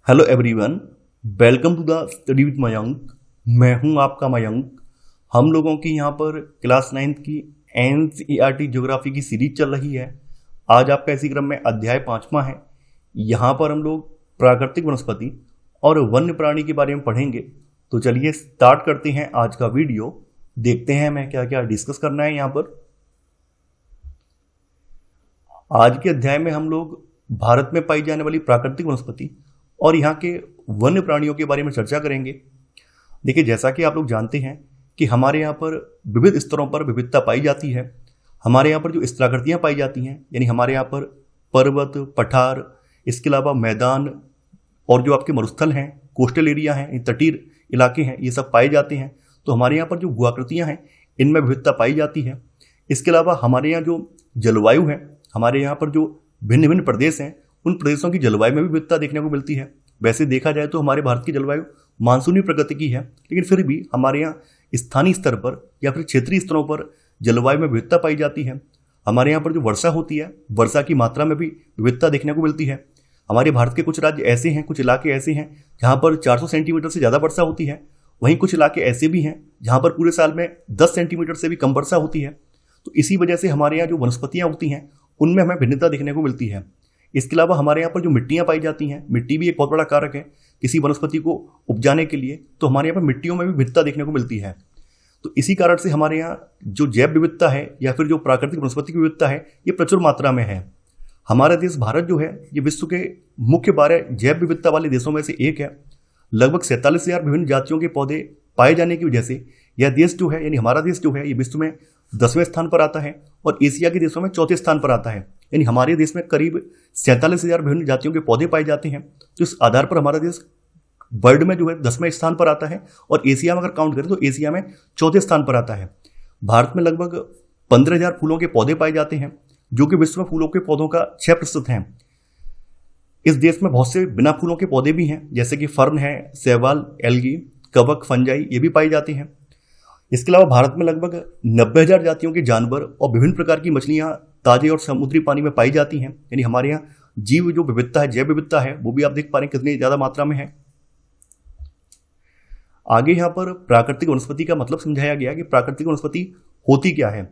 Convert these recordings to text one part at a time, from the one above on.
Hello everyone, welcome to the study with Mayank. मैं हूं आपका मयंक। हम लोगों की यहां पर क्लास 9th की एनसीईआरटी ज्योग्राफी की सीरीज चल रही है। आज आपका इसी क्रम में अध्याय 5वां है। यहां पर हम लोग प्राकृतिक वनस्पति और वन्य प्राणी के बारे में पढ़ेंगे। तो चलिए स्टार्ट करते हैं आज का वीडियो। देखते हैं हमें क्या क्या डिस्कस करना है यहाँ पर। आज के अध्याय में हम लोग भारत में पाई जाने वाली प्राकृतिक वनस्पति और यहाँ के वन्य प्राणियों के बारे में चर्चा करेंगे। देखिए, जैसा कि आप लोग जानते हैं कि हमारे यहाँ पर विविध स्तरों पर विविधता पाई जाती है। हमारे यहाँ पर जो स्थलाकृतियाँ पाई जाती हैं, यानी हमारे यहाँ पर पर्वत, पठार, इसके अलावा मैदान और जो आपके मरुस्थल हैं, कोस्टल एरिया हैं, तटीय इलाके हैं, ये सब पाए जाते हैं। तो हमारे यहाँ पर जो भूआकृतियाँ हैं, इनमें विविधता पाई जाती है। इसके अलावा हमारे यहाँ जो जलवायु है, हमारे यहाँ पर जो भिन्न भिन्न प्रदेश हैं, उन प्रदेशों की जलवायु में भी विविधता देखने को मिलती है। वैसे देखा जाए तो हमारे भारत की जलवायु मानसूनी प्रकृति की है, लेकिन फिर भी हमारे यहाँ स्थानीय स्तर पर या फिर क्षेत्रीय स्तरों पर जलवायु में विविधता पाई जाती है। हमारे यहाँ पर जो वर्षा होती है, वर्षा की मात्रा में भी विविधता देखने को मिलती है। हमारे भारत के कुछ राज्य ऐसे हैं, कुछ इलाके ऐसे हैं जहाँ पर 400 सेंटीमीटर से ज़्यादा वर्षा होती है। वहीं कुछ इलाके ऐसे भी हैं जहाँ पर पूरे साल में 10 सेंटीमीटर से भी कम वर्षा होती है। तो इसी वजह से हमारे यहाँ जो वनस्पतियाँ होती हैं, उनमें हमें भिन्नता देखने को मिलती है। इसके अलावा हमारे यहाँ पर जो मिट्टियाँ पाई जाती हैं, मिट्टी भी एक बहुत बड़ा कारक है किसी वनस्पति को उपजाने के लिए। तो हमारे यहाँ पर मिट्टियों में भी विविधता देखने को मिलती है। तो इसी कारण से हमारे यहाँ जो जैव विविधता है या फिर जो प्राकृतिक वनस्पति की विविधता है, ये प्रचुर मात्रा में है। हमारा देश भारत जो है, ये विश्व के मुख्य 12 जैव विविधता वाले देशों में से एक है। लगभग 47,000 विभिन्न जातियों के पौधे पाए जाने की वजह से यह देश जो है, यानी हमारा देश जो है, ये विश्व में 10वें स्थान पर आता है और एशिया के देशों में 4थे स्थान पर आता है। यानी हमारे देश में करीब 47,000 विभिन्न जातियों के पौधे पाए जाते हैं। तो इस आधार पर हमारा देश वर्ल्ड में जो है 10वें स्थान पर आता है और एशिया में अगर काउंट करें तो एशिया में 4थे स्थान पर आता है। भारत में लगभग 15,000 फूलों के पौधे पाए जाते हैं, जो कि विश्व में फूलों के पौधों का 6% हैं। इस देश में बहुत से बिना फूलों के पौधे भी हैं, जैसे कि फर्न है, शैवाल, एल्गी, कवक, फंजाई, ये भी पाई जाती हैं। इसके अलावा भारत में लगभग 90,000 जातियों के जानवर और विभिन्न प्रकार की मछलियाँ ताजे और समुद्री पानी में पाई जाती हैं। यानी हमारे यहाँ जीव जो विविधता है, जैव विविधता है, वो भी आप देख पा रहे हैं कितनी ज़्यादा मात्रा में है। आगे यहाँ पर प्राकृतिक वनस्पति का मतलब समझाया गया कि प्राकृतिक वनस्पति होती क्या है।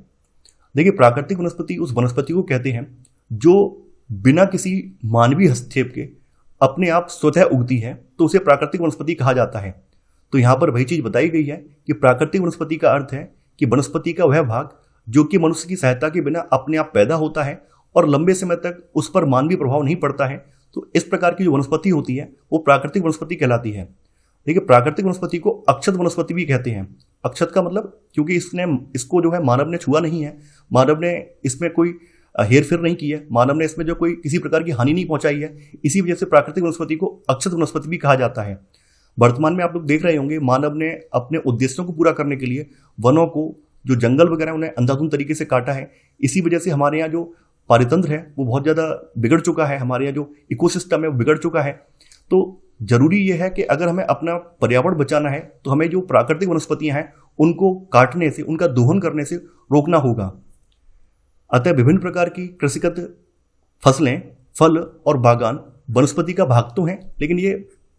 देखिए, प्राकृतिक वनस्पति उस वनस्पति को कहते हैं जो बिना किसी मानवीय हस्तक्षेप के अपने आप स्वतः उगती है, तो उसे प्राकृतिक वनस्पति कहा जाता है। तो यहाँ पर वही चीज़ बताई गई है कि प्राकृतिक वनस्पति का अर्थ है कि वनस्पति का वह भाग जो कि मनुष्य की सहायता के बिना अपने आप पैदा होता है और लंबे समय तक उस पर मानवीय प्रभाव नहीं पड़ता है। तो इस प्रकार की जो वनस्पति होती है, वो प्राकृतिक वनस्पति कहलाती है। देखिए, प्राकृतिक वनस्पति को अक्षत वनस्पति भी कहते हैं। अक्षत का मतलब, क्योंकि इसको जो है मानव ने छुआ नहीं है, मानव ने इसमें कोई हेरफेर नहीं की है, मानव ने इसमें जो कोई किसी प्रकार की हानि नहीं पहुंचाई है, इसी वजह से प्राकृतिक वनस्पति को अक्षत वनस्पति भी कहा जाता है। वर्तमान में आप लोग देख रहे होंगे, मानव ने अपने उद्देश्यों को पूरा करने के लिए वनों को, जो जंगल वगैरह, उन्हें अंधाधुंध तरीके से काटा है। इसी वजह से हमारे यहाँ जो पारितंत्र है वो बहुत ज़्यादा बिगड़ चुका है, हमारे यहाँ जो इकोसिस्टम है वो बिगड़ चुका है। तो जरूरी ये है कि अगर हमें अपना पर्यावरण बचाना है तो हमें जो प्राकृतिक वनस्पतियाँ हैं उनको काटने से, उनका दोहन करने से रोकना होगा। अतः विभिन्न प्रकार की कृषिगत फसलें, फल और बागान वनस्पति का भाग तो हैं, लेकिन ये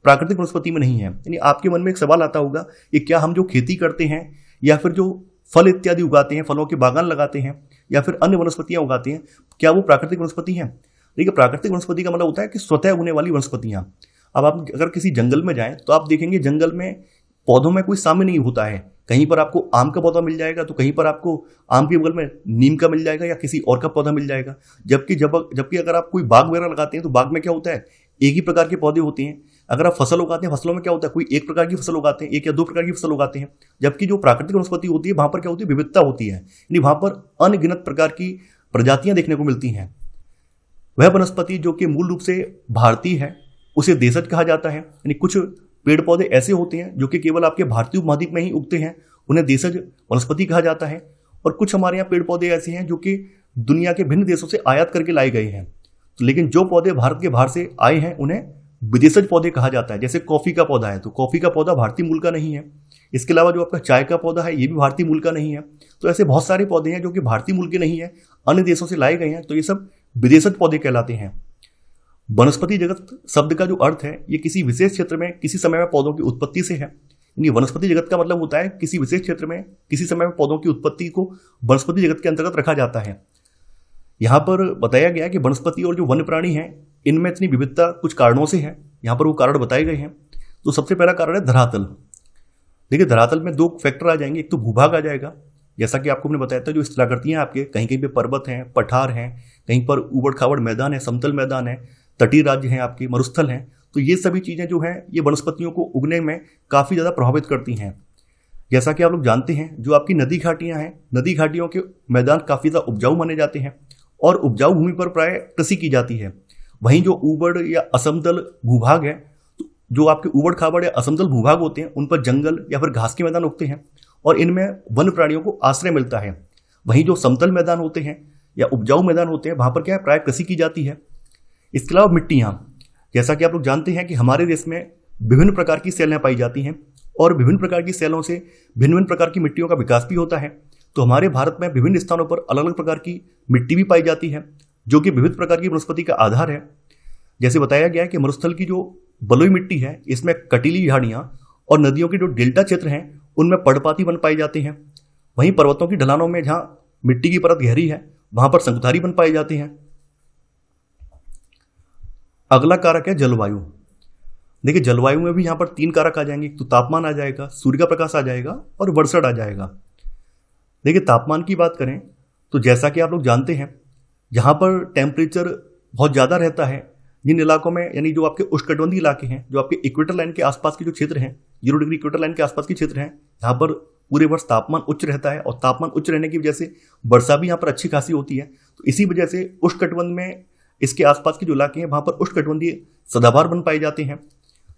प्राकृतिक वनस्पति में नहीं है। यानी आपके मन में एक सवाल आता होगा कि क्या हम जो खेती करते हैं या फिर जो फल इत्यादि उगाते हैं, फलों के बागान लगाते हैं या फिर अन्य वनस्पतियां उगाते हैं, क्या वो प्राकृतिक वनस्पति हैं? देखिए, प्राकृतिक वनस्पति का मतलब होता है कि स्वतः उगने वाली वनस्पतियां। अब आप अगर किसी जंगल में जाएं तो आप देखेंगे जंगल में पौधों में कोई साम्य नहीं होता है। कहीं पर आपको आम का पौधा मिल जाएगा तो कहीं पर आपको आम के बगल में नीम का मिल जाएगा या किसी और का पौधा मिल जाएगा। जबकि अगर आप कोई बाग वगैरह लगाते हैं तो बाग में क्या होता है, एक ही प्रकार के पौधे होते हैं। अगर आप फसल उगाते हैं, फसलों में क्या होता है, कोई एक प्रकार की फसल उगाते हैं, एक या दो प्रकार की फसल उगाते हैं। जबकि जो प्राकृतिक वनस्पति होती है, वहां पर क्या होती है, विविधता होती है। यानी वहां पर अनगिनत प्रकार की प्रजातियां देखने को मिलती हैं। वह वनस्पति जो कि मूल रूप से भारतीय है, उसे देशज कहा जाता है। यानी कुछ पेड़ पौधे ऐसे होते हैं जो कि केवल आपके भारतीय उपमहाद्वीप में ही उगते हैं, उन्हें देशज वनस्पति कहा जाता है। और कुछ हमारे यहाँ पेड़ पौधे ऐसे हैं जो कि दुनिया के भिन्न देशों से आयात करके लाए गए हैं। लेकिन जो पौधे भारत के बाहर से आए हैं उन्हें विदेशज पौधे कहा जाता है। जैसे कॉफी का पौधा है तो कॉफी का पौधा भारतीय मूल का नहीं है। इसके अलावा जो आपका चाय का पौधा है, ये भी भारतीय मूल का नहीं है। तो ऐसे बहुत सारे पौधे हैं जो कि भारतीय मूल के नहीं है, अन्य देशों से लाए गए हैं, तो ये सब विदेशज पौधे कहलाते हैं। वनस्पति जगत शब्द का जो अर्थ है ये किसी विशेष क्षेत्र में किसी समय में पौधों की उत्पत्ति से है। यानी वनस्पति जगत का मतलब होता है किसी विशेष क्षेत्र में किसी समय में पौधों की उत्पत्ति को वनस्पति जगत के अंतर्गत रखा जाता है। यहाँ पर बताया गया है कि वनस्पति और जो वन्य प्राणी हैं इनमें इतनी विविधता कुछ कारणों से है। यहाँ पर वो कारण बताए गए हैं। तो सबसे पहला कारण है धरातल। देखिए धरातल में 2 फैक्टर आ जाएंगे। एक तो भूभाग आ जाएगा, जैसा कि आपको मैंने बताया था, जो स्थलाकृतियां आपके कहीं कहीं पे पर्वत हैं, पठार हैं, कहीं पर उबड़ खाबड़ मैदान है, समतल मैदान है, तटीय राज्य हैं, आपके मरुस्थल हैं। तो ये सभी चीज़ें जो हैं ये वनस्पतियों को उगने में काफ़ी ज़्यादा प्रभावित करती हैं। जैसा कि आप लोग जानते हैं जो आपकी नदी घाटियाँ हैं, नदी घाटियों के मैदान काफ़ी ज़्यादा उपजाऊ माने जाते हैं और उपजाऊ भूमि पर प्राय कृषि की जाती है। वहीं जो ऊबड़ या असमतल भूभाग है, जो आपके ऊबड़ खाबड़ या असमतल भूभाग होते हैं उन पर जंगल या फिर घास के मैदान उगते हैं और इनमें वन्य प्राणियों को आश्रय मिलता है। वहीं जो समतल मैदान होते हैं या उपजाऊ मैदान होते हैं वहाँ पर क्या है, प्राय कृषि की जाती है। इसके अलावा मिट्टियाँ, जैसा कि आप लोग जानते हैं कि हमारे देश में विभिन्न प्रकार की सेलें पाई जाती हैं और विभिन्न प्रकार की सेलों से भिन्न भिन्न प्रकार की मिट्टियों का विकास भी होता है। तो हमारे भारत में विभिन्न स्थानों पर अलग अलग प्रकार की मिट्टी भी पाई जाती है जो कि विविध प्रकार की वनस्पति का आधार है। जैसे बताया गया है कि मरुस्थल की जो बलुई मिट्टी है इसमें कटीली झाड़ियाँ और नदियों के जो डेल्टा क्षेत्र हैं उनमें पर्णपाती वन पाए जाते हैं। वहीं पर्वतों की ढलानों में जहाँ मिट्टी की परत गहरी है वहाँ पर संकुधारी वन पाए जाते हैं। अगला कारक है जलवायु। देखिए जलवायु में भी यहाँ पर 3 कारक आ जाएंगे। तो तापमान आ जाएगा, सूर्य का प्रकाश आ जाएगा और वर्षण आ जाएगा। देखिए तापमान की बात करें तो जैसा कि आप लोग जानते हैं जहाँ पर टेम्परेचर बहुत ज़्यादा रहता है, जिन इलाकों में यानी जो आपके उष्णकटिबंधीय इलाके हैं, जो आपके इक्वेटर लाइन के आसपास के जो क्षेत्र हैं, 0 डिग्री इक्वेटर लाइन के आसपास के क्षेत्र हैं, यहाँ पर पूरे वर्ष तापमान उच्च रहता है और तापमान उच्च रहने की वजह से वर्षा भी यहाँ पर अच्छी खासी होती है। तो इसी वजह से उष्णकटिबंध में इसके आसपास के जो इलाके हैं वहाँ पर उष्णकटिबंधीय सदाबहार वन पाए जाते हैं।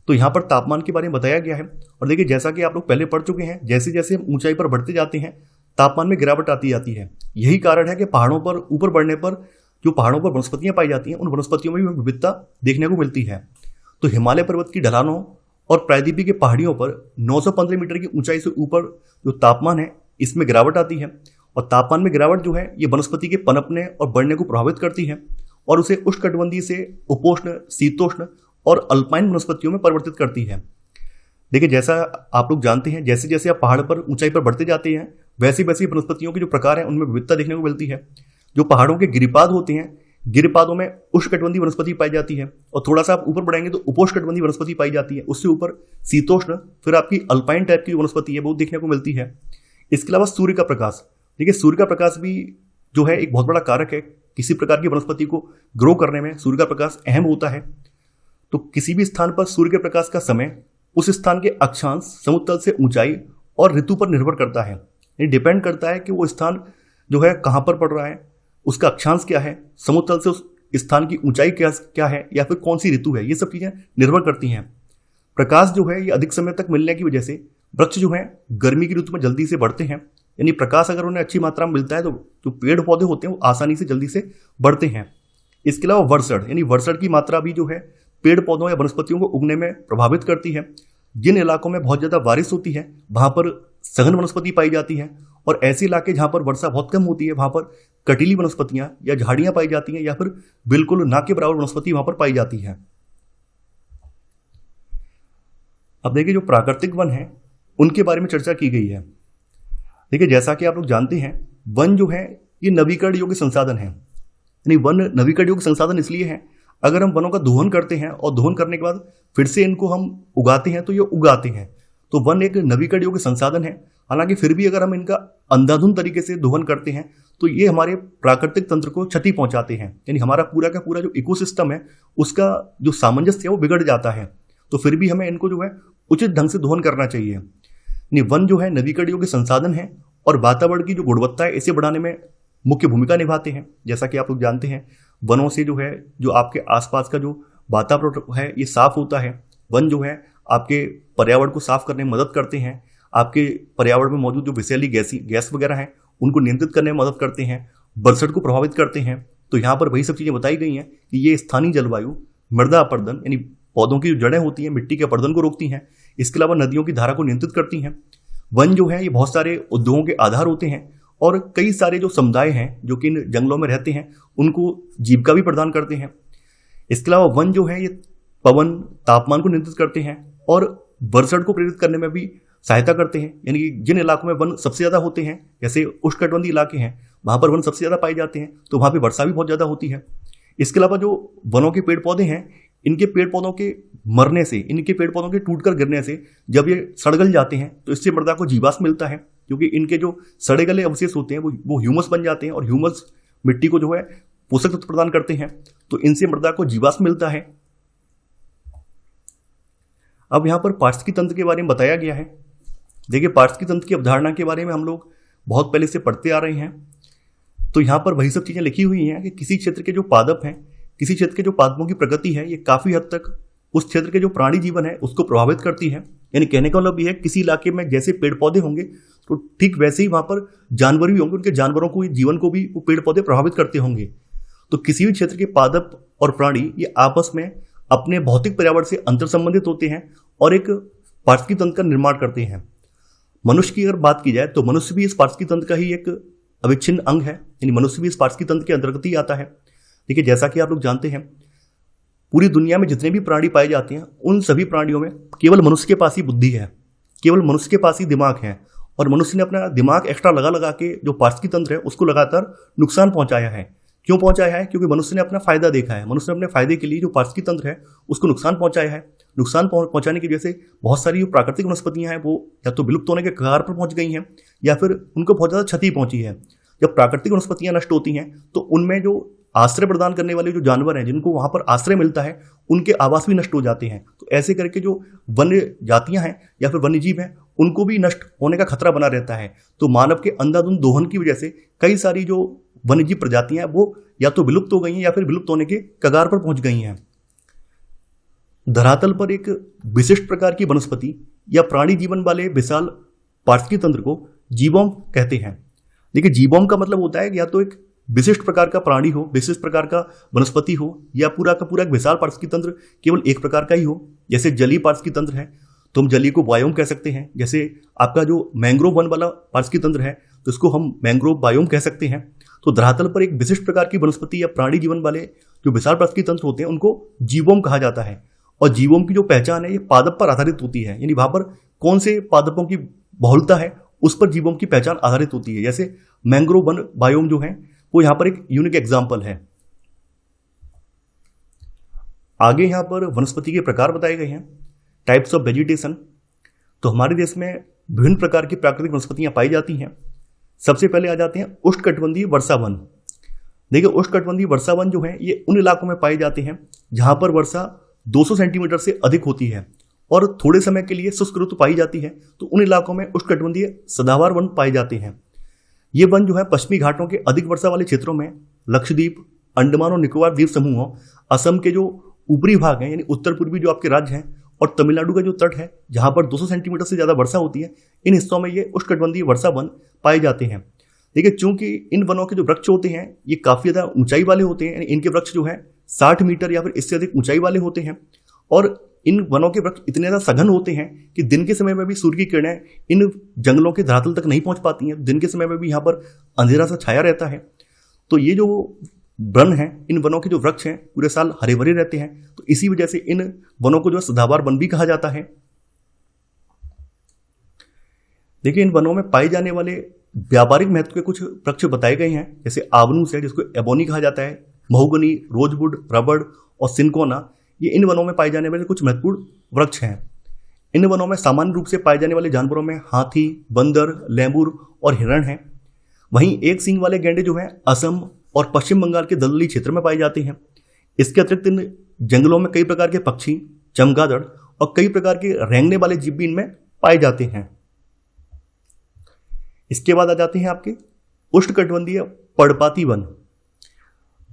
तो यहाँ पर तापमान के बारे में बताया गया है। और देखिए जैसा कि आप लोग पहले पढ़ चुके हैं, जैसे जैसे हम ऊंचाई पर बढ़ते जाते हैं तापमान में गिरावट आती जाती है। यही कारण है कि पहाड़ों पर ऊपर बढ़ने पर जो पहाड़ों पर वनस्पतियां पाई जाती हैं उन वनस्पतियों में भी विविधता देखने को मिलती है। तो हिमालय पर्वत की ढलानों और प्रायद्वीपीय की पहाड़ियों पर 915 मीटर की ऊंचाई से ऊपर जो तापमान है इसमें गिरावट आती है। और तापमान में गिरावट जो है ये वनस्पति के पनपने और बढ़ने को प्रभावित करती है और उसे उष्णकटिबंधीय से उपोष्ण, शीतोष्ण और अल्पाइन वनस्पतियों में परिवर्तित करती है। देखिए जैसा आप लोग जानते हैं जैसे जैसे आप पहाड़ पर ऊंचाई पर बढ़ते जाते हैं वैसे वैसे वनस्पतियों के जो प्रकार हैं उनमें विविधता देखने को मिलती है। जो पहाड़ों के गिरिपाद होते हैं, गिरिपादों में उष्णकटिबंधीय वनस्पति पाई जाती है और थोड़ा सा आप ऊपर बढ़ेंगे तो उपोष्णकटिबंधीय वनस्पति पाई जाती है। उससे ऊपर शीतोष्ण, फिर आपकी अल्पाइन टाइप की वनस्पति है वो देखने को मिलती है। इसके अलावा सूर्य का प्रकाश, देखिए सूर्य का प्रकाश भी जो है एक बहुत बड़ा कारक है। किसी प्रकार की वनस्पति को ग्रो करने में सूर्य का प्रकाश अहम होता है। तो किसी भी स्थान पर सूर्य के प्रकाश का समय उस स्थान के अक्षांश, समुद्र तल से ऊंचाई और ऋतु पर निर्भर करता है। ये डिपेंड करता है कि वो स्थान जो है कहाँ पर पड़ रहा है, उसका अक्षांश क्या है, समुद्र तल से उस स्थान की ऊंचाई क्या है या फिर कौन सी ऋतु है, ये सब चीज़ें निर्भर करती हैं। प्रकाश जो है ये अधिक समय तक मिलने की वजह से वृक्ष जो है गर्मी की ऋतु में जल्दी से बढ़ते हैं। यानी प्रकाश अगर उन्हें अच्छी मात्रा में मिलता है तो जो पेड़ पौधे होते हैं वो आसानी से जल्दी से बढ़ते हैं। इसके अलावा वर्षण, यानी वर्षण की मात्रा भी जो है पेड़ पौधों या वनस्पतियों को उगने में प्रभावित करती है। जिन इलाकों में बहुत ज़्यादा बारिश होती है वहाँ पर सघन वनस्पति पाई जाती है और ऐसे इलाके जहाँ पर वर्षा बहुत कम होती है वहाँ पर कटीली वनस्पतियाँ या झाड़ियाँ पाई जाती हैं या फिर बिल्कुल ना के बराबर वनस्पति वहाँ पर पाई जाती है। अब देखिए जो प्राकृतिक वन है उनके बारे में चर्चा की गई है। देखिए जैसा कि आप लोग जानते हैं वन जो है ये नवीकरण योग्य संसाधन है। यानी वन नवीकरण योग्य संसाधन इसलिए है अगर हम वनों का दोहन करते हैं और दोहन करने के बाद फिर से इनको हम उगाते हैं तो ये उगाते हैं, तो वन एक नवीकरण योग्य संसाधन है। हालांकि फिर भी अगर हम इनका अंधाधुंध तरीके से दोहन करते हैं तो ये हमारे प्राकृतिक तंत्र को क्षति पहुंचाते हैं। यानी हमारा पूरा का पूरा जो इकोसिस्टम है उसका जो सामंजस्य है वो बिगड़ जाता है। तो फिर भी हमें इनको जो है उचित ढंग से दोहन करना चाहिए। यानी वन जो है नवीकरण योग्य संसाधन है और वातावरण की जो गुणवत्ता है इसे बढ़ाने में मुख्य भूमिका निभाते हैं। जैसा कि आप लोग जानते हैं वनों से जो है जो आपके आसपास का जो वातावरण है ये साफ होता है। वन जो है आपके पर्यावरण को साफ करने में मदद करते हैं। आपके पर्यावरण में मौजूद जो विषैली गैस वगैरह हैं उनको नियंत्रित करने में मदद करते हैं, वर्षण को प्रभावित करते हैं। तो यहाँ पर वही सब चीज़ें बताई गई हैं कि ये स्थानीय जलवायु, मृदा अपर्दन यानी पौधों की जो जड़ें होती हैं मिट्टी के अपर्दन को रोकती हैं। इसके अलावा नदियों की धारा को नियंत्रित करती हैं। वन जो है ये बहुत सारे उद्योगों के आधार होते हैं और कई सारे जो समुदाय हैं जो कि इन जंगलों में रहते हैं उनको जीविका भी प्रदान करते हैं। इसके अलावा वन जो है ये पवन तापमान को नियंत्रित करते हैं और वर्षण को प्रेरित करने में भी सहायता करते हैं। यानी कि जिन इलाकों में वन सबसे ज़्यादा होते हैं, जैसे उष्णकटिबंधीय इलाके हैं, वहाँ पर वन सबसे ज़्यादा पाए जाते हैं, तो वहाँ पर वर्षा भी बहुत ज़्यादा होती है। इसके अलावा जो वनों के पेड़ पौधे हैं, इनके पेड़ पौधों के मरने से, इनके पेड़ पौधों के टूटकर गिरने से जब ये सड़गल जाते हैं तो इससे मृदा को जीवाश्म मिलता है, क्योंकि इनके जो सड़े गले अवशेष होते हैं वो ह्यूमस बन जाते हैं और ह्यूमस मिट्टी को जो है पोषक तत्व प्रदान करते हैं, तो इनसे मृदा को जीवाश्म मिलता है। अब यहाँ पर पारिस्थितिकी तंत्र के बारे में बताया गया है। देखिए, पारिस्थितिकी तंत्र की अवधारणा के बारे में हम लोग बहुत पहले से पढ़ते आ रहे हैं। तो यहाँ पर वही सब चीज़ें लिखी हुई हैं कि किसी क्षेत्र के जो पादप हैं, किसी क्षेत्र के जो पादपों की प्रकृति है, ये काफ़ी हद तक उस क्षेत्र के जो प्राणी जीवन है उसको प्रभावित करती है। यानी कहने का मतलब ये है, किसी इलाके में जैसे पेड़ पौधे होंगे तो ठीक वैसे ही वहाँ पर जानवर भी होंगे, उनके जानवरों को, जीवन को भी वो पेड़ पौधे प्रभावित करते होंगे। तो किसी भी क्षेत्र के पादप और प्राणी ये आपस में अपने भौतिक पर्यावरण से अंतर संबंधित होते हैं और एक पारिस्थितिकी तंत्र का निर्माण करते हैं। मनुष्य की अगर बात की जाए तो मनुष्य भी इस पारिस्थितिकी तंत्र का ही एक अविच्छिन्न अंग है, यानी मनुष्य भी इस पारिस्थितिकी तंत्र के अंतर्गत ही आता है। देखिए, जैसा कि आप लोग जानते हैं, पूरी दुनिया में जितने भी प्राणी पाए जाते हैं उन सभी प्राणियों में केवल मनुष्य के पास ही बुद्धि है, केवल मनुष्य के पास ही दिमाग है, और मनुष्य ने अपना दिमाग एक्स्ट्रा लगा लगा के जो पारिस्थितिकी तंत्र है उसको लगातार नुकसान पहुंचाया है। क्यों पहुंचाया है? क्योंकि मनुष्य ने अपना फायदा देखा है। मनुष्य ने अपने फायदे के लिए जो पारिस्थितिकी तंत्र है उसको नुकसान पहुंचाया है। नुकसान पहुंचाने की वजह से बहुत सारी जो प्राकृतिक वनस्पतियां हैं वो या तो विलुप्त होने के कगार पर पहुंच गई हैं या फिर उनको बहुत ज़्यादा क्षति पहुंची है। जब प्राकृतिक वनस्पतियां नष्ट होती हैं तो उनमें जो आश्रय प्रदान करने वाले जो जानवर हैं, जिनको वहां पर आश्रय मिलता है, उनके आवास भी नष्ट हो जाते हैं। तो ऐसे करके जो वन्य जातियां हैं या फिर वन्य जीव हैं उनको भी नष्ट होने का खतरा बना रहता है। तो मानव के अंधाधुंध दोहन की वजह से कई सारी जो वन्यजीव प्रजातियां हैं वो या तो विलुप्त हो गई हैं या फिर विलुप्त होने के कगार पर पहुंच गई हैं। धरातल पर एक विशिष्ट प्रकार की वनस्पति या प्राणी जीवन वाले विशाल पारिस्थितिकी तंत्र को जीवोम कहते हैं। देखिए, जीवोम का मतलब होता है कि या तो एक विशिष्ट प्रकार का प्राणी हो, विशिष्ट प्रकार का वनस्पति हो, या पूरा का पूरा एक विशाल पारिस्थितिकी तंत्र केवल एक प्रकार का ही हो। जैसे जलीय पारिस्थितिकी तंत्र है तो हम जलीय को बायोम कह सकते हैं। जैसे आपका जो मैंग्रोव वन वाला पारिस्थितिकी तंत्र है तो इसको हम मैंग्रोव बायोम कह सकते हैं। तो धरातल पर एक विशिष्ट प्रकार की वनस्पति या प्राणी जीवन वाले जो विशाल पारिस्थितिकी तंत्र होते हैं उनको जीवोम कहा जाता है। और जीवोम की जो पहचान है ये पादप पर आधारित होती है, यानी वहां पर कौन से पादपों की बहुलता है उस पर जीवोम की पहचान आधारित होती है। जैसे मैंग्रोव वन बायोम जो है वो यहाँ पर एक यूनिक एग्जाम्पल है। आगे यहाँ पर वनस्पति के प्रकार बताए गए हैं, टाइप्स ऑफ वेजिटेशन। तो हमारे देश में विभिन्न प्रकार की प्राकृतिक वनस्पतियां पाई जाती हैं। सबसे पहले आ जाते हैं उष्णकटिबंधीय वर्षा वन। देखिए, उष्णकटिबंधीय वर्षा वन जो है ये उन इलाकों में पाए जाते हैं जहां पर वर्षा 200 सेंटीमीटर से अधिक होती है और थोड़े समय के लिए शुष्क ऋतु पाई जाती है। तो उन इलाकों में उष्णकटिबंधीय सदाबहार वन पाए जाते हैं। ये वन जो है पश्चिमी घाटों के अधिक वर्षा वाले क्षेत्रों में, लक्षद्वीप, अंडमान और निकोबार द्वीप समूहों, असम के जो ऊपरी भाग हैं यानी उत्तर पूर्वी जो आपके राज्य हैं, और तमिलनाडु का जो तट है जहां पर 200 सेंटीमीटर से ज़्यादा वर्षा होती है, इन हिस्सों में ये उष्णकटिबंधीय वर्षा वन पाए जाते हैं। देखिए, चूंकि इन वनों के जो वृक्ष होते हैं ये काफ़ी ज़्यादा ऊंचाई वाले होते हैं, यानी इनके वृक्ष जो है 60 मीटर या फिर इससे अधिक ऊंचाई वाले होते हैं, और इन वनों के वृक्ष इतने ज़्यादा सघन होते हैं कि दिन के समय में भी सूर्य की किरणें इन जंगलों के धरातल तक नहीं पहुंच पाती हैं। दिन के समय में भी यहाँ पर अंधेरा सा छाया रहता है। तो ये जो वन है, इन वनों के जो वृक्ष हैं पूरे साल हरे भरे रहते हैं। तो इसी वजह से इन वनों को जो सदाबहार वन भी कहा जाता है। देखिए, इन वनों में पाए जाने वाले व्यापारिक महत्व के कुछ वृक्ष बताए गए हैं। जैसे आबनूस है जिसको एबोनी कहा जाता है, महोगनी, रोजवुड, रबड़ और सिनकोना, ये इन वनों में पाए जाने वाले कुछ महत्वपूर्ण वृक्ष हैं। इन वनों में सामान्य रूप से पाए जाने वाले जानवरों में हाथी, बंदर, लेम्बुर और हिरण हैं। वहीं एक सींग वाले गैंडे जो हैं असम और पश्चिम बंगाल के दलदली क्षेत्र में पाए जाते हैं। इसके अतिरिक्त इन जंगलों में कई प्रकार के पक्षी, चमगादड़ और कई प्रकार के रेंगने वाले जीव भी इनमें पाए जाते हैं। इसके बाद आ जाते हैं आपके उष्णकटिबंधीय पर्णपाती वन।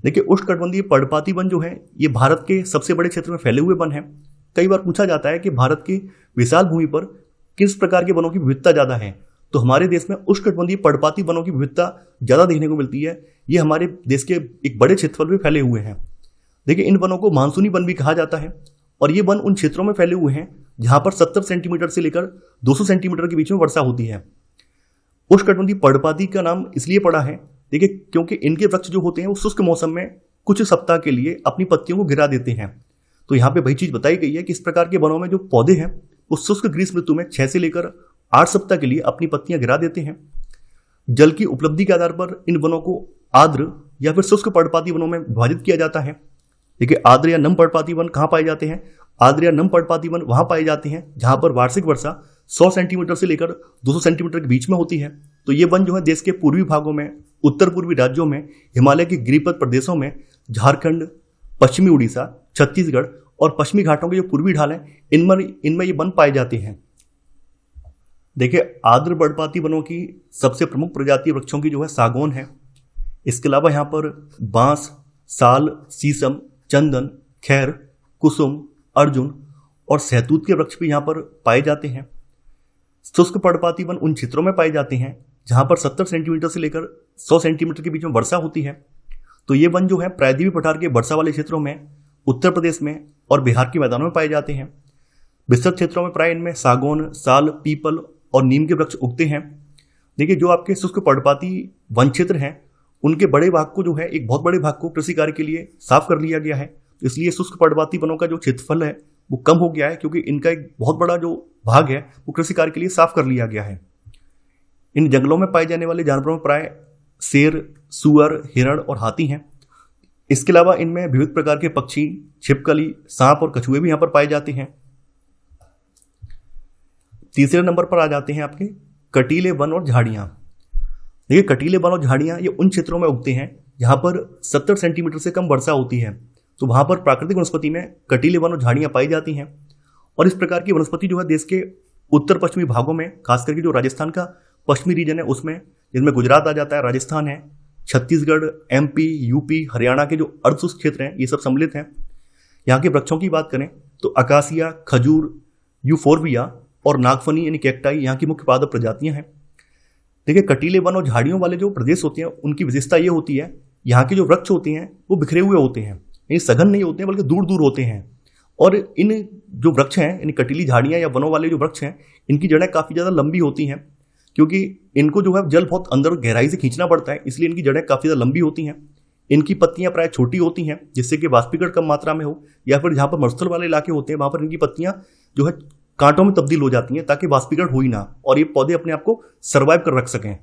देखिए, उष्णकटिबंधीय पर्णपाती वन जो है ये भारत के सबसे बड़े क्षेत्र में फैले हुए वन है। कई बार पूछा जाता है कि भारत की विशाल भूमि पर किस प्रकार के वनों की विविधता ज़्यादा है, तो हमारे देश में उष्णकटिबंधीय पर्णपाती वनों की विविधता ज़्यादा देखने को मिलती है। ये हमारे देश के एक बड़े क्षेत्रफल में फैले हुए हैं। देखिए, इन वनों को मानसूनी वन भी कहा जाता है और ये वन उन क्षेत्रों में फैले हुए हैं जहाँ पर 70 सेंटीमीटर से लेकर 200 सेंटीमीटर के बीच में वर्षा होती है। उष्णकटिबंधीय पर्णपाती का नाम इसलिए पड़ा है, देखिए, क्योंकि इनके वृक्ष जो होते हैं वो शुष्क मौसम में कुछ सप्ताह के लिए अपनी पत्तियों को गिरा देते हैं। तो यहाँ पे वही चीज बताई गई है कि इस प्रकार के वनों में जो पौधे हैं वो शुष्क ग्रीष्म ऋतु में 6 से लेकर 8 सप्ताह के लिए अपनी पत्तियां गिरा देते हैं। जल की उपलब्धि के आधार पर इन वनों को आर्द्र या फिर शुष्क पर्णपाती वनों में विभाजित किया जाता है। देखिए आर्द्र या नम पर्णपाती वन कहाँ पाए जाते हैं? आर्द्र या नम पर्णपाती वन वहां पाए जाते हैं जहां पर वार्षिक वर्षा 100 सेंटीमीटर से लेकर 200 सेंटीमीटर के बीच में होती है। तो ये वन जो है देश के पूर्वी भागों में, उत्तर पूर्वी राज्यों में, हिमालय के गिरिपथ प्रदेशों में, झारखंड, पश्चिमी उड़ीसा, छत्तीसगढ़ और पश्चिमी घाटों के जो पूर्वी ढाल हैं इनमें ये वन पाए जाते हैं। देखिए आर्द्र पर्णपाती वनों की सबसे प्रमुख प्रजाति वृक्षों की जो है सागौन है। इसके अलावा यहाँ पर बांस, साल, शीशम, चंदन, खैर, कुसुम, अर्जुन और सहतूत के वृक्ष भी यहाँ पर पाए जाते हैं। शुष्क पर्णपाती वन उन क्षेत्रों में पाए जाते हैं जहाँ पर 70 सेंटीमीटर से लेकर 100 सेंटीमीटर के बीच में वर्षा होती है। तो ये वन जो है प्रायद्वीपीय पठार के वर्षा वाले क्षेत्रों में, उत्तर प्रदेश में और बिहार के मैदानों में पाए जाते हैं। विस्तृत क्षेत्रों में प्राय इनमें सागौन, साल, पीपल और नीम के वृक्ष उगते हैं। देखिए जो आपके शुष्क पर्णपाती वन क्षेत्र हैं उनके बड़े भाग को जो है, एक बहुत बड़े भाग को कृषि कार्य के लिए साफ कर लिया गया है। इसलिए शुष्क पर्णपाती वनों का जो क्षेत्रफल है वो कम हो गया है, क्योंकि इनका एक बहुत बड़ा जो भाग है वो कृषि कार्य के लिए साफ कर लिया गया है। इन जंगलों में पाए जाने वाले जानवरों में प्राय शेर, सुअर, हिरण और हाथी हैं। इसके अलावा इनमें विविध प्रकार के पक्षी, छिपकली, सांप और कछुए भी यहाँ पर पाए जाते हैं। तीसरे नंबर पर आ जाते हैं आपके कटीले वन और झाड़ियाँ। देखिए कटीले वन और झाड़ियाँ ये उन क्षेत्रों में उगते हैं जहाँ पर 70 सेंटीमीटर से कम वर्षा होती है। तो वहाँ पर प्राकृतिक वनस्पति में कटीले वन और झाड़ियाँ पाई जाती हैं। और इस प्रकार की वनस्पति जो है देश के उत्तर पश्चिमी भागों में, खास करके जो राजस्थान का पश्चिमी रीजन है उसमें, जिनमें गुजरात आ जाता है, राजस्थान है, छत्तीसगढ़, MP, UP, हरियाणा के जो अर्धशुष्क क्षेत्र हैं ये सब सम्मिलित हैं। यहाँ के वृक्षों की बात करें तो अकासिया, खजूर, यूफोर्बिया और नागफनी यानी कैक्टाई यहाँ की मुख्य पादप प्रजातियाँ हैं। देखिए कटीले वन और झाड़ियों वाले जो प्रदेश होते हैं उनकी विशेषता ये होती है, यहाँ के जो वृक्ष होते हैं वो बिखरे हुए होते हैं, यानी सघन नहीं होते हैं बल्कि दूर दूर होते हैं। और इन जो वृक्ष हैं, यानी कटीली झाड़ियाँ या वनों वाले जो वृक्ष हैं, इनकी जड़ें काफ़ी ज़्यादा लंबी होती हैं, क्योंकि इनको जो है जल बहुत अंदर गहराई से खींचना पड़ता है, इसलिए इनकी जड़ें काफ़ी ज़्यादा लंबी होती हैं। इनकी पत्तियां प्राय छोटी होती हैं जिससे कि वाष्पीकरण कम मात्रा में हो, या फिर जहाँ पर मरुस्थल वाले इलाके होते हैं वहाँ पर इनकी पत्तियां जो है कांटों में तब्दील हो जाती हैं ताकि वाष्पीकरण हो ही ना और ये पौधे अपने आप को सर्वाइव कर रख सकें।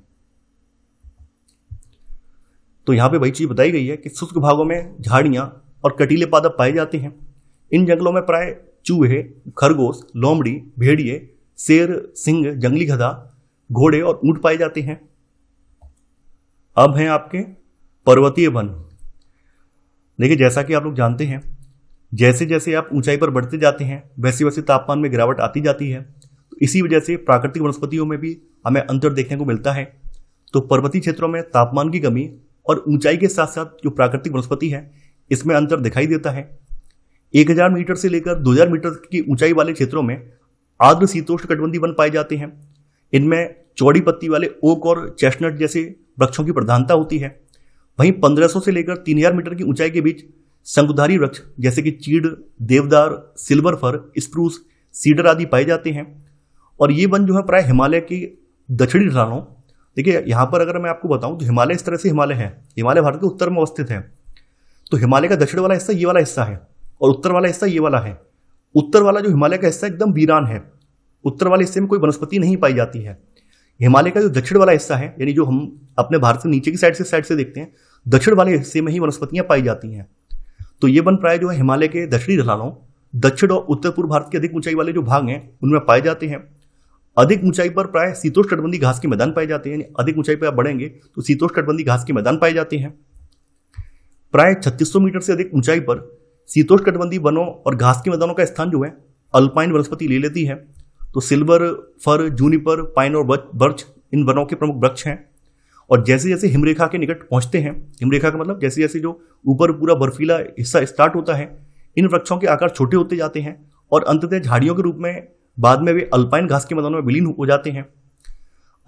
तो यहाँ पे वही चीज बताई गई है कि शुष्क भागों में झाड़ियां और कटीले पादप पाए जाते हैं। इन जंगलों में प्राय चूहे, खरगोश, लोमड़ी, भेड़िए, शेर, सिंह, जंगली गधा, घोड़े और ऊंट पाए जाते हैं। अब हैं आपके पर्वतीय वन। देखिए जैसा कि आप लोग जानते हैं, जैसे जैसे आप ऊंचाई पर बढ़ते जाते हैं वैसे वैसे तापमान में गिरावट आती जाती है। तो इसी वजह से प्राकृतिक वनस्पतियों में भी हमें अंतर देखने को मिलता है। तो पर्वतीय क्षेत्रों में तापमान की कमी और ऊंचाई के साथ साथ जो प्राकृतिक वनस्पति है इसमें अंतर दिखाई देता है। 1000 मीटर से लेकर 2000 मीटर की ऊंचाई वाले क्षेत्रों में आर्द्र शीतोष्ण कटिबंधीय वन पाए जाते हैं। इनमें चौड़ी पत्ती वाले ओक और चेस्टनट जैसे वृक्षों की प्रधानता होती है। वहीं 1500 से लेकर 3000 मीटर की ऊंचाई के बीच शंकुधारी वृक्ष जैसे कि चीड़, देवदार, सिल्वर फर, स्प्रूस, सीडर आदि पाए जाते हैं। और ये वन जो है प्राय हिमालय की दक्षिणी ढलानों, देखिए यहाँ पर अगर मैं आपको बताऊं तो हिमालय इस तरह से हिमालय है, हिमालय भारत के उत्तर में अवस्थित है। तो हिमालय का दक्षिण वाला हिस्सा ये वाला हिस्सा है और उत्तर वाला हिस्सा ये वाला है। उत्तर वाला जो हिमालय का हिस्सा एकदम वीरान है, उत्तर वाले हिस्से में कोई वनस्पति नहीं पाई जाती है। हिमालय का जो दक्षिण वाला हिस्सा है, यानी जो हम अपने भारत से नीचे की साइड से देखते हैं, दक्षिण वाले हिस्से में ही वनस्पतियां पाई जाती हैं। तो ये वन प्राय जो है हिमालय के दक्षिणी ढलानों, दक्षिण और उत्तर पूर्व भारत के अधिक ऊंचाई वाले जो भाग हैं उनमें पाए जाते हैं। अधिक ऊंचाई पर प्राय शीतोष्ण कटिबंधीय घास के मैदान पाए जाते हैं, यानी अधिक ऊंचाई पर आप बढ़ेंगे तो शीतोष्ण कटिबंधीय घास के मैदान पाए जाते हैं। प्राय 3600 मीटर से अधिक ऊंचाई पर शीतोष्ण कटिबंधीय वनों और घास के मैदानों का स्थान जो है अल्पाइन वनस्पति ले लेती है। तो सिल्वर फर, जूनिपर, पाइन और बर्च इन वनों के प्रमुख वृक्ष हैं। और जैसे जैसे हिमरेखा के निकट पहुंचते हैं, हिमरेखा का मतलब जैसे जैसे जो ऊपर पूरा बर्फीला हिस्सा स्टार्ट होता है, इन वृक्षों के आकार छोटे होते जाते हैं और अंततः झाड़ियों के रूप में बाद में वे अल्पाइन घास के मैदानों में विलीन हो जाते हैं।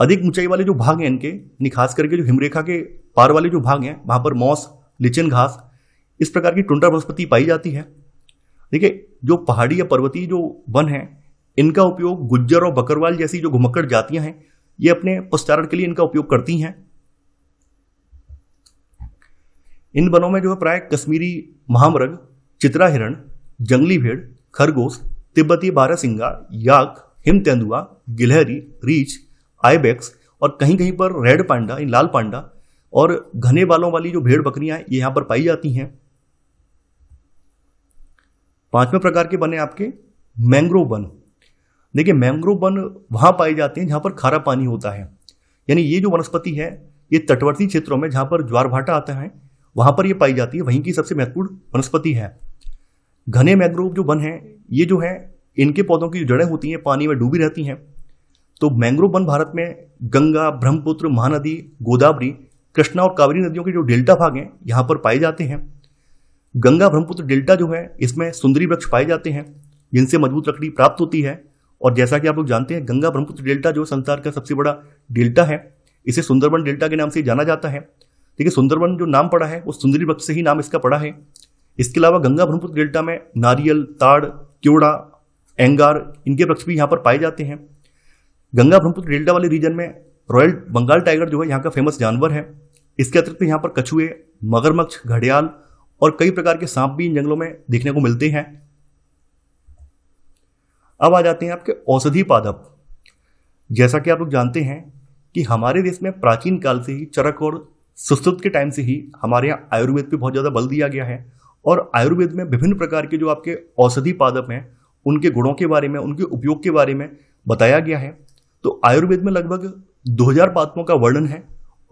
अधिक ऊंचाई वाले जो भाग हैं इनके, यानी खास करके जो हिमरेखा के पार वाले जो भाग हैं वहां पर मॉस, लिचन घास, इस प्रकार की टुंड्रा वनस्पति पाई जाती है। देखिए जो पहाड़ी या पर्वतीय जो वन है इनका उपयोग गुज्जर और बकरवाल जैसी जो घुमक्कड़ जातियां हैं ये अपने पशुचारण के लिए इनका उपयोग करती हैं। इन वनों में जो है प्राय कश्मीरी महामृग, चित्रा हिरण, जंगली भेड़, खरगोश, तिब्बती बारहसिंगा, याक, हिम तेंदुआ, गिलहरी, रीछ, आइबेक्स और कहीं कहीं पर रेड पांडा, लाल पांडा और घने बालों वाली जो भेड़ बकरियां ये यहां पर पाई जाती हैं। पांचवें प्रकार के वन है आपके मैंग्रोव वन। देखिए मैंग्रोव वन वहां पाए जाते हैं जहां पर खारा पानी होता है, यानी ये जो वनस्पति है ये तटवर्ती क्षेत्रों में जहां पर ज्वार भाटा आता है वहां पर ये पाई जाती है, वहीं की सबसे महत्वपूर्ण वनस्पति है। घने मैंग्रोव जो वन है ये जो है इनके पौधों की जड़ें होती हैं पानी में डूबी रहती हैं। तो मैंग्रोव वन भारत में गंगा, ब्रह्मपुत्र, महानदी, गोदावरी, कृष्णा और कावेरी नदियों के जो डेल्टा भाग हैं यहां पर पाए जाते हैं। गंगा ब्रह्मपुत्र डेल्टा जो है इसमें सुंदरी वृक्ष पाए जाते हैं जिनसे मजबूत लकड़ी प्राप्त होती है। और जैसा कि आप लोग जानते हैं गंगा ब्रह्मपुत्र डेल्टा जो संसार का सबसे बड़ा डेल्टा है, इसे सुंदरबन डेल्टा के नाम से जाना जाता है। देखिए सुंदरबन जो नाम पड़ा है वो सुंदरी वृक्ष से ही नाम इसका पड़ा है। इसके अलावा गंगा ब्रह्मपुत्र डेल्टा में नारियल, ताड़, क्योड़ा, एंगार इनके वृक्ष भी यहाँ पर पाए जाते हैं। गंगा ब्रह्मपुत्र डेल्टा वाले रीजन में रॉयल बंगाल टाइगर जो है यहाँ का फेमस जानवर है। इसके अतिरिक्त यहाँ पर कछुए, मगरमच्छ, घड़ियाल और कई प्रकार के सांप भी इन जंगलों में देखने को मिलते हैं। अब आ जाते हैं आपके औषधि पादप। जैसा कि आप लोग जानते हैं कि हमारे देश में प्राचीन काल से ही चरक और सुश्रुत के टाइम से ही हमारे यहाँ आयुर्वेद पे बहुत ज़्यादा बल दिया गया है और आयुर्वेद में विभिन्न प्रकार के जो आपके औषधि पादप हैं उनके गुणों के बारे में, उनके उपयोग के बारे में बताया गया है। तो आयुर्वेद में लगभग 2000 पादपों का वर्णन है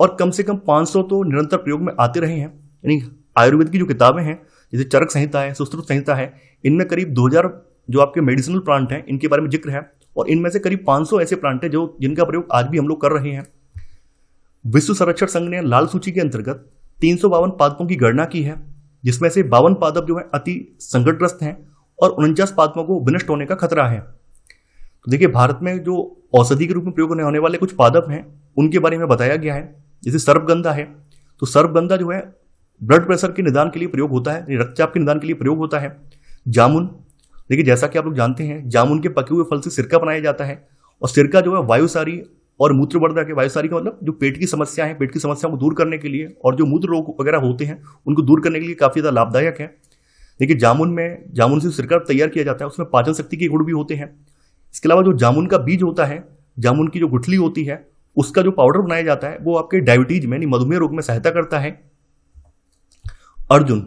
और कम से कम 500 तो निरंतर प्रयोग में आते रहे हैं। यानी आयुर्वेद की जो किताबें हैं जैसे चरक संहिता है, सुश्रुत संहिता है, इनमें करीब 2000 जो आपके मेडिसिनल प्लांट हैं इनके बारे में जिक्र है और इनमें से करीब 500 ऐसे प्लांट हैं जो जिनका प्रयोग आज भी हम लोग कर रहे हैं। विश्व संरक्षण संघ ने लाल सूची के अंतर्गत 352 पादपों की गणना की है जिसमें से 52 पादप जो है अति संकटग्रस्त हैं और 49 पादपों को विनष्ट होने का खतरा है। तो देखिए भारत में जो औषधि के रूप में प्रयोग होने वाले कुछ पादप हैं उनके बारे में बताया गया है। जैसे सर्पगंधा है, तो सर्पगंधा जो है ब्लड प्रेशर के निदान के लिए प्रयोग होता है, रक्तचाप के निदान के लिए प्रयोग होता है। जामुन, देखिए जैसा कि आप लोग जानते हैं जामुन के पके हुए फल से सिरका बनाया जाता है और सिरका जो है वायुसारी और मूत्रवर्धक है। वायुसारी का मतलब जो पेट की समस्या है, पेट की समस्या को दूर करने के लिए और जो मूत्र रोग वगैरह होते हैं उनको दूर करने के लिए काफ़ी ज़्यादा लाभदायक है। देखिए जामुन से सिरका तैयार किया जाता है, उसमें पाचन शक्ति के गुण भी होते हैं। इसके अलावा जो जामुन का बीज होता है, जामुन की जो गुठली होती है उसका जो पाउडर बनाया जाता है वो आपके डायबिटीज में यानी मधुमेह रोग में सहायता करता है। अर्जुन,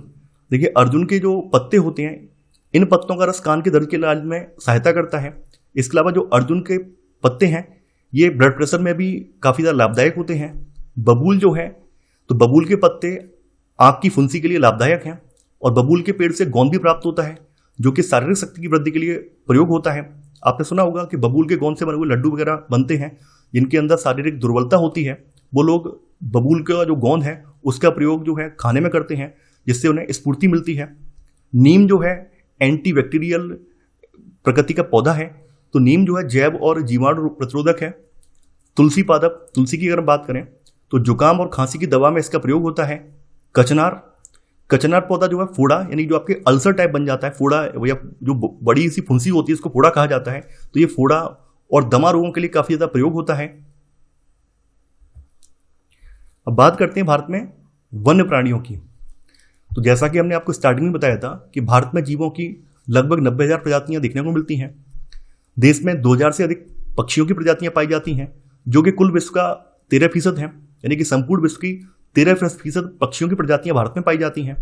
देखिए अर्जुन के जो पत्ते होते हैं इन पत्तों का रस कान के दर्द के इलाज में सहायता करता है। इसके अलावा जो अर्जुन के पत्ते हैं ये ब्लड प्रेशर में भी काफ़ी ज़्यादा लाभदायक होते हैं। बबूल जो है तो बबूल के पत्ते आँख की फुंसी के लिए लाभदायक हैं और बबूल के पेड़ से गोंद भी प्राप्त होता है जो कि शारीरिक शक्ति की वृद्धि के लिए प्रयोग होता है। आपने सुना होगा कि बबूल के गोंद से बने हुए लड्डू वगैरह बनते हैं। जिनके अंदर शारीरिक दुर्बलता होती है वो लोग बबूल का जो गोंद है उसका प्रयोग जो है खाने में करते हैं जिससे उन्हें स्फूर्ति मिलती है। नीम जो है एंटीबैक्टीरियल प्रकृति का पौधा है, तो नीम जो है जैव और जीवाणु प्रतिरोधक है। तुलसी पादप, तुलसी की अगर बात करें तो जुकाम और खांसी की दवा में इसका प्रयोग होता है। कचनार, कचनार पौधा जो है फोड़ा यानी जो आपके अल्सर टाइप बन जाता है, फोड़ा या जो बड़ी सी फुंसी होती है इसको फोड़ा कहा जाता है, तो ये फोड़ा और दमा रोगों के लिए काफी ज्यादा प्रयोग होता है। अब बात करते हैं भारत में वन्य प्राणियों की। तो जैसा कि हमने आपको स्टार्टिंग में बताया था कि भारत में जीवों की लगभग 90,000 प्रजातियां देखने को मिलती हैं। देश में 2000 से अधिक पक्षियों की प्रजातियां पाई जाती हैं जो कि कुल विश्व का 13% है, यानी कि संपूर्ण विश्व की 13% पक्षियों की प्रजातियां भारत में पाई जाती हैं।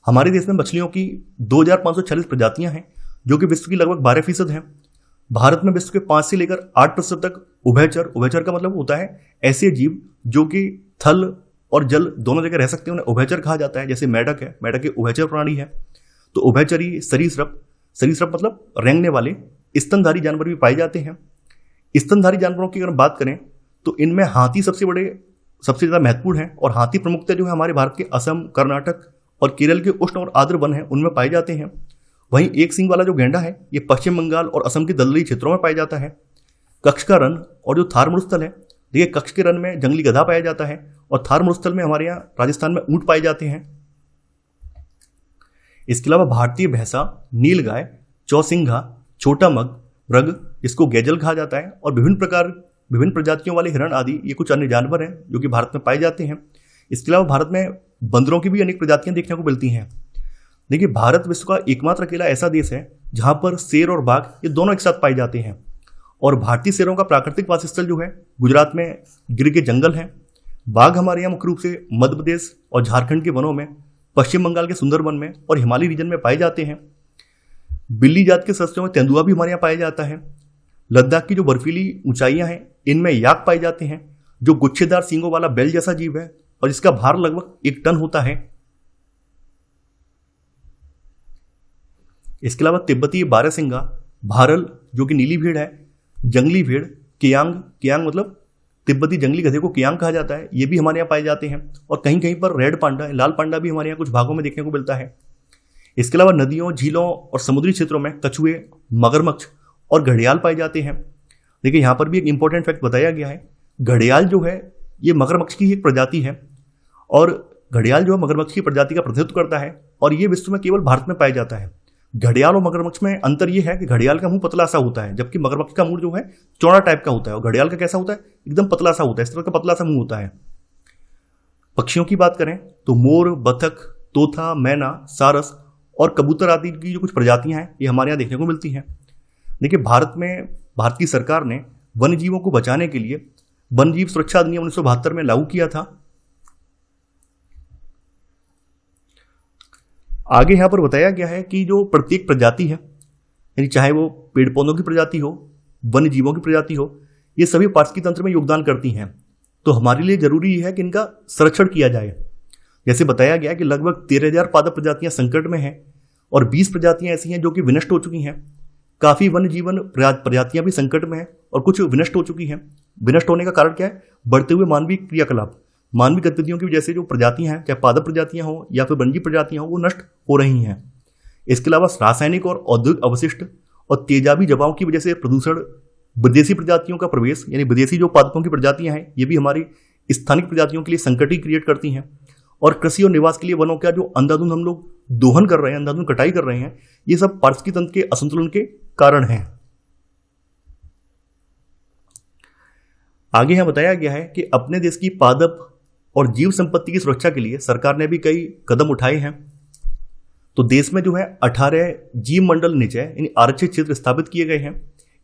हमारे देश में मछलियों की 2546 प्रजातियां हैं जो कि विश्व की लगभग 12% हैं। भारत में विश्व के 5 से लेकर 8% तक उभयचर, उभयचर का मतलब होता है ऐसे जीव जो कि थल और जल दोनों जगह रह सकते हैं, उन्हें उभयचर कहा जाता है। जैसे मेढक है, मेढक एक उभयचर प्राणी है। तो उभयचरी सरीसृप, सरीसृप मतलब रेंगने वाले स्तनधारी जानवर भी पाए जाते हैं। स्तनधारी जानवरों की अगर बात करें तो इनमें हाथी सबसे ज़्यादा महत्वपूर्ण है और हाथी प्रमुखतः जो है हमारे भारत के असम, कर्नाटक और केरल के उष्ण और आर्द्र वन हैं उनमें पाए जाते हैं। वहीं एक सींग वाला जो गेंडा है ये पश्चिम बंगाल और असम के दलदली क्षेत्रों में पाया जाता है। कच्छ का रन और जो थार मरुस्थल है, देखिए कच्छ के रन में जंगली गधा पाया जाता है और थार मरुस्थल में हमारे यहाँ राजस्थान में ऊंट पाए जाते हैं। इसके अलावा भारतीय भैंसा, नीलगाय, चौसिंघा, छोटा मृग जिसको गैजल कहा जाता है और विभिन्न प्रजातियों वाले हिरण आदि ये कुछ अन्य जानवर हैं जो कि भारत में पाए जाते हैं। इसके अलावा भारत में बंदरों की भी अनेक प्रजातियां देखने को मिलती हैं। देखिए, भारत विश्व का एकमात्र अकेला ऐसा देश है जहां पर शेर और बाघ ये दोनों एक साथ पाए जाते हैं। और भारतीय शेरों का प्राकृतिक वासस्थल जो है गुजरात में गिर के जंगल है। बाघ हमारे यहाँ मुख्य रूप से मध्य प्रदेश और झारखंड के वनों में, पश्चिम बंगाल के सुंदरवन में और हिमालय रीजन में पाए जाते हैं। बिल्ली जात के सदस्यों में तेंदुआ भी हमारे यहाँ पाया जाता है। लद्दाख की जो बर्फीली ऊंचाइयां हैं इनमें याक पाए जाते हैं, जो गुच्छेदार सींगों वाला बैल जैसा जीव है और इसका भार लगभग 1 टन होता है। इसके अलावा तिब्बती बारहसिंगा, भारल जो कि नीली भेड़ है, जंगली भेड़, कियांग मतलब तिब्बती जंगली गधे को कियांग कहा जाता है, ये भी हमारे यहाँ पाए जाते हैं। और कहीं कहीं पर रेड पांडा, लाल पांडा भी हमारे यहाँ कुछ भागों में देखने को मिलता है। इसके अलावा नदियों, झीलों और समुद्री क्षेत्रों में कछुए, मगरमच्छ और घड़ियाल पाए जाते हैं। देखिए, यहाँ पर भी एक इंपॉर्टेंट फैक्ट बताया गया है। घड़ियाल जो है ये मगरमच्छ की एक प्रजाति है और घड़ियाल जो है मगरमच्छ की प्रजाति का प्रतिनिधित्व करता है और ये विश्व में केवल भारत में पाया जाता है। घड़ियाल और मगरमच्छ में अंतर यह है कि घड़ियाल का मुंह पतला सा होता है, जबकि मगरमच्छ का मुंह जो है चौड़ा टाइप का होता है। और घड़ियाल का कैसा होता है? एकदम पतला सा होता है, इस तरह का पतला सा मुंह होता है। पक्षियों की बात करें तो मोर, बतख, तोता, मैना, सारस और कबूतर आदि की जो कुछ प्रजातियां हैं ये हमारे यहाँ देखने को मिलती हैं। देखिए, भारत की सरकार ने वन्य जीवों को बचाने के लिए वन्य जीव सुरक्षा अधिनियम 1972 में लागू किया था। आगे यहां पर बताया गया है कि जो प्रत्येक प्रजाति है, यानी चाहे वो पेड़ पौधों की प्रजाति हो, वन्य जीवों की प्रजाति हो, ये सभी पारिस्थितिकी तंत्र में योगदान करती हैं। तो हमारे लिए जरूरी है कि इनका संरक्षण किया जाए। जैसे बताया गया कि लगभग 13,000 पादप प्रजातियां संकट में हैं और 20 प्रजातियां ऐसी हैं जो कि विनष्ट हो चुकी हैं। काफी वन्य जीवन प्रजातियां भी संकट में हैं और कुछ विनष्ट हो चुकी हैं। विनष्ट होने का कारण क्या है? बढ़ते हुए मानवीय क्रियाकलाप, मानवीय गतिविधियों की वजह से जो प्रजातियां हैं, चाहे पादप प्रजातियां हो या फिर वन्यजीव प्रजातियां हो, वो नष्ट हो रही हैं। इसके अलावा रासायनिक और औद्योगिक अवशिष्ट और तेजाबी दबाव की वजह से प्रदूषण, विदेशी प्रजातियों का प्रवेश, यानी विदेशी जो पादपों की प्रजातियां हैं ये भी हमारी स्थानिक प्रजातियों के लिए संकट ही क्रिएट करती हैं। और कृषि और निवास के लिए वनों का जो अंधाधुंध हम लोग दोहन कर रहे हैं, अंधाधुंध कटाई कर रहे हैं, ये सब पारिस्थितिकी तंत्र के असंतुलन के कारण हैं। आगे यहां बताया गया है कि अपने देश की पादप और जीव संपत्ति की सुरक्षा के लिए सरकार ने भी कई कदम उठाए हैं। तो देश में जो है 18 जीव मंडल निचय यानी आरक्षित क्षेत्र स्थापित किए गए हैं।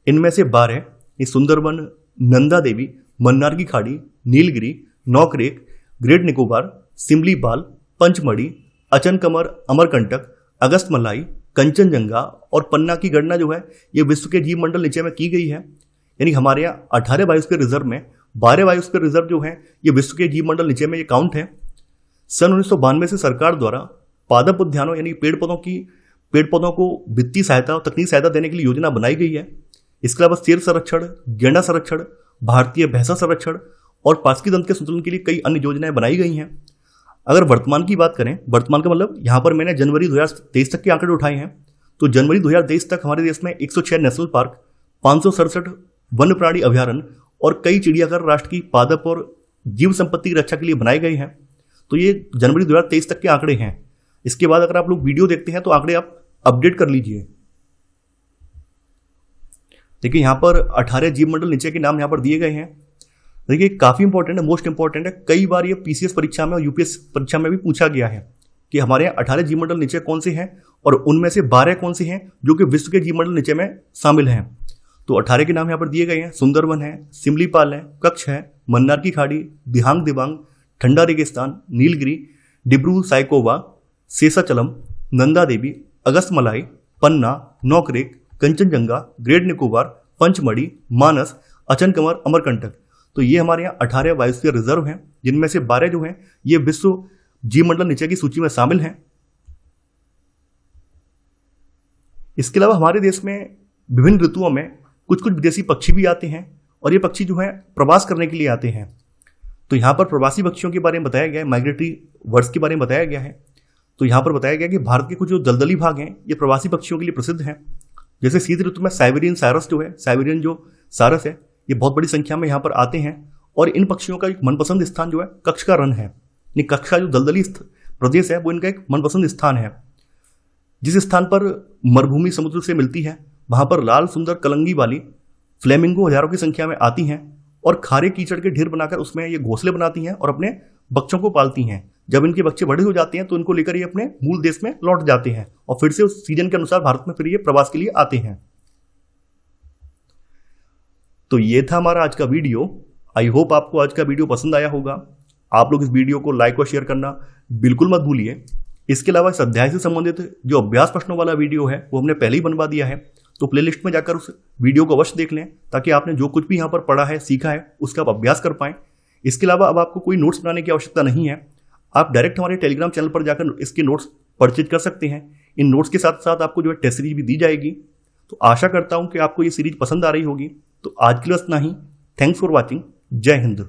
इनमें से 12 सुंदरवन, नंदा देवी, मन्नार की खाड़ी, नीलगिरी, नौकरेक, ग्रेट निकोबार, सिमलीपाल, पंचमढ़ी, अचनकमर, अमरकंटक, अगस्तमलाई, कंचनजंगा और पन्ना की गणना जो है ये विश्व के जीव मंडल निचय में की गई है। यानी हमारे यहाँ 18 बायोस्फीयर रिजर्व में 12 बायोस्फीयर रिजर्व जो है ये विश्व के जीव मंडल निचय में ये काउंट है। सन 1992 से सरकार द्वारा पादप उद्यानों यानी पेड़ पौधों को वित्तीय सहायता और तकनीकी सहायता देने के लिए योजना बनाई गई है। इसके अलावा शेर संरक्षण, गेंडा संरक्षण, भारतीय भैंसा संरक्षण और पारिस्थितिकी तंत्र के संतुलन के लिए कई अन्य योजनाएं बनाई गई हैं। अगर वर्तमान की बात करें, वर्तमान का मतलब यहाँ पर मैंने जनवरी 2023 तक के आंकड़े उठाए हैं। तो जनवरी 2023 तक हमारे देश में 106 नेशनल पार्क, 567 वन्य प्राणी अभ्यारण्य और कई चिड़ियाघर राष्ट्र की पादप और जीव संपत्ति की रक्षा के लिए बनाए गए हैं। तो ये जनवरी 2023 तक के आंकड़े हैं। इसके बाद अगर आप लोग वीडियो देखते हैं तो आंकड़े आप अपडेट कर लीजिए। देखिए, यहाँ पर 18 जीव मंडल निचय के नाम यहाँ पर दिए गए हैं। देखिए, काफी इंपॉर्टेंट है, मोस्ट इंपॉर्टेंट है। कई बार ये पीसीएस परीक्षा में और यूपीएस परीक्षा में भी पूछा गया है कि हमारे यहाँ 18 जीव मंडल निचय कौन से हैं और उनमें से 12 कौन से हैं जो कि विश्व के जीव मंडल निचय में शामिल हैं। तो 18 के नाम यहाँ पर दिए गए हैं। सुंदरवन है, सिमलीपाल है, कच्छ है, मन्नार की खाड़ी, दिहांग दिबांग, ठंडा रेगिस्तान, नीलगिरी, डिब्रू साइकोवा, शेषाचलम, नंदा देवी, अगस्तमलाई, पन्ना, नौकरेक, कंचनजंगा, ग्रेट निकोबार, पंचमढ़ी, मानस, अचनकमर, अमरकंटक। तो ये हमारे यहाँ 18 बायोस्फीयर रिजर्व हैं, जिनमें से 12 जो हैं ये विश्व जीव मंडल निचय की सूची में शामिल हैं। इसके अलावा हमारे देश में विभिन्न ऋतुओं में कुछ विदेशी पक्षी भी आते हैं और ये पक्षी जो है प्रवास करने के लिए आते हैं। तो यहाँ पर प्रवासी पक्षियों के बारे में बताया गया है, माइग्रेटरी बर्ड्स के बारे में बताया गया है। तो यहाँ पर बताया गया कि भारत के कुछ जो दलदली भाग हैं ये प्रवासी पक्षियों के लिए प्रसिद्ध हैं। जैसे शीत ऋतु में साइबेरियन सारस जो है, साइबेरियन जो सारस है, ये बहुत बड़ी संख्या में यहाँ पर आते हैं। और इन पक्षियों का एक मनपसंद स्थान जो है कच्छ का रण है। यानी कच्छ का जो दलदली प्रदेश है वो इनका एक मनपसंद स्थान है। जिस स्थान पर मरुभूमि समुद्र से मिलती है वहां पर लाल सुंदर कलंगी वाली फ्लेमिंगो हजारों की संख्या में आती हैं और खारे कीचड़ के ढेर बनाकर उसमें ये घोंसले बनाती हैं और अपने बच्चों को पालती हैं। जब इनके बच्चे बड़े हो जाते हैं तो इनको लेकर ये अपने मूल देश में लौट जाते हैं और फिर से उस सीजन के अनुसार भारत में फिर ये प्रवास के लिए आते हैं। तो ये था हमारा आज का वीडियो। आई होप आपको आज का वीडियो पसंद आया होगा। आप लोग इस वीडियो को लाइक और शेयर करना बिल्कुल मत भूलिए। इसके अलावा इस अध्याय से संबंधित जो अभ्यास प्रश्नों वाला वीडियो है वो हमने पहले ही बनवा दिया है, तो प्लेलिस्ट में जाकर उस वीडियो को अवश्य देख लें ताकि आपने जो कुछ भी यहाँ पर पढ़ा है, सीखा है, उसका आप अभ्यास कर पाएं। इसके अलावा अब आपको कोई नोट्स बनाने की आवश्यकता नहीं है। आप डायरेक्ट हमारे टेलीग्राम चैनल पर जाकर इसके नोट्स परचेज कर सकते हैं। इन नोट्स के साथ साथ आपको जो है टेस्ट सीरीज भी दी जाएगी। तो आशा करता हूँ कि आपको ये सीरीज पसंद आ रही होगी। तो आज के लिए इतना ही। Thanks for watching. जय हिंद।